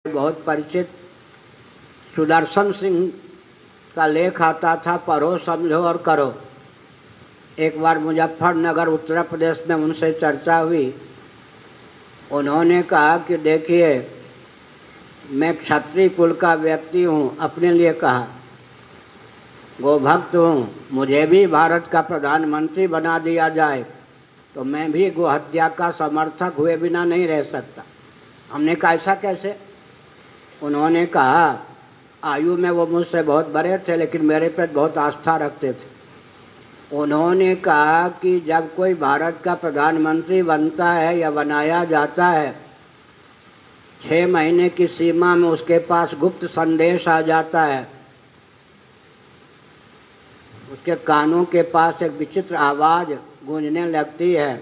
बहुत परिचित सुदर्शन सिंह का लेख आता था, पढ़ो समझो और करो। एक बार मुजफ्फरनगर उत्तर प्रदेश में उनसे चर्चा हुई। उन्होंने कहा कि देखिए, मैं क्षत्रिय कुल का व्यक्ति हूँ, अपने लिए कहा, गोभक्त हूँ, मुझे भी भारत का प्रधानमंत्री बना दिया जाए तो मैं भी गोहत्या का समर्थक हुए बिना नहीं रह सकता। हमने कहा ऐसा कैसे? उन्होंने कहा, आयु में वो मुझसे बहुत बड़े थे लेकिन मेरे पर बहुत आस्था रखते थे। उन्होंने कहा कि जब कोई भारत का प्रधानमंत्री बनता है या बनाया जाता है, 6 महीने की सीमा में उसके पास गुप्त संदेश आ जाता है। उसके कानों के पास एक विचित्र आवाज़ गूंजने लगती है,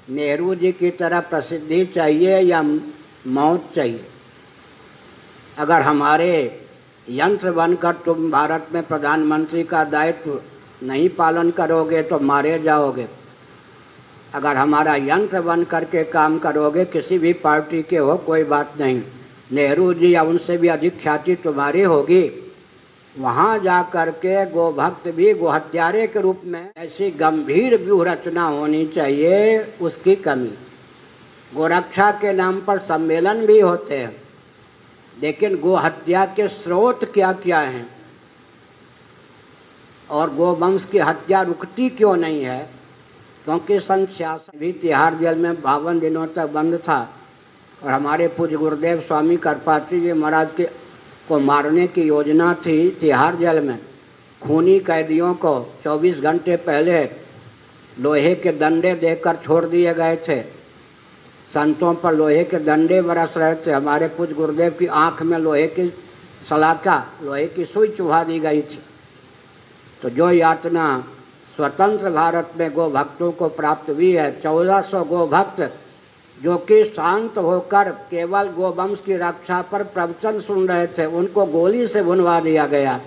नेहरू जी की तरह प्रसिद्धि चाहिए या मौत चाहिए। अगर हमारे यंत्र बनकर तुम भारत में प्रधानमंत्री का दायित्व नहीं पालन करोगे तो मारे जाओगे। अगर हमारा यंत्र बन करके काम करोगे, किसी भी पार्टी के हो, कोई बात नहीं, नेहरू जी या उनसे भी अधिक ख्याति तुम्हारी होगी। वहाँ जा कर के गोभक्त भी गोहत्यारे के रूप में ऐसी गंभीर व्यूह रचना होनी चाहिए, उसकी कमी। गोरक्षा के नाम पर सम्मेलन भी होते हैं, लेकिन गोहत्या के स्रोत क्या क्या हैं और गोवंश की हत्या रुकती क्यों नहीं है? क्योंकि सन 66 भी तिहाड़ जेल में 52 दिनों तक बंद था और हमारे पूज्य गुरुदेव स्वामी करपात्री जी महाराज के को मारने की योजना थी। तिहाड़ जेल में खूनी कैदियों को 24 घंटे पहले लोहे के डंडे देकर छोड़ दिए गए थे। संतों पर लोहे के डंडे बरस रहे थे। हमारे पूज्य गुरुदेव की आंख में लोहे की सलाका, लोहे की सुई चुभा दी गई थी। तो जो यातना स्वतंत्र भारत में गोभक्तों को प्राप्त हुई है, 1400 गोभक्त जो कि शांत होकर केवल गोवंश की रक्षा पर प्रवचन सुन रहे थे, उनको गोली से भुनवा दिया गया।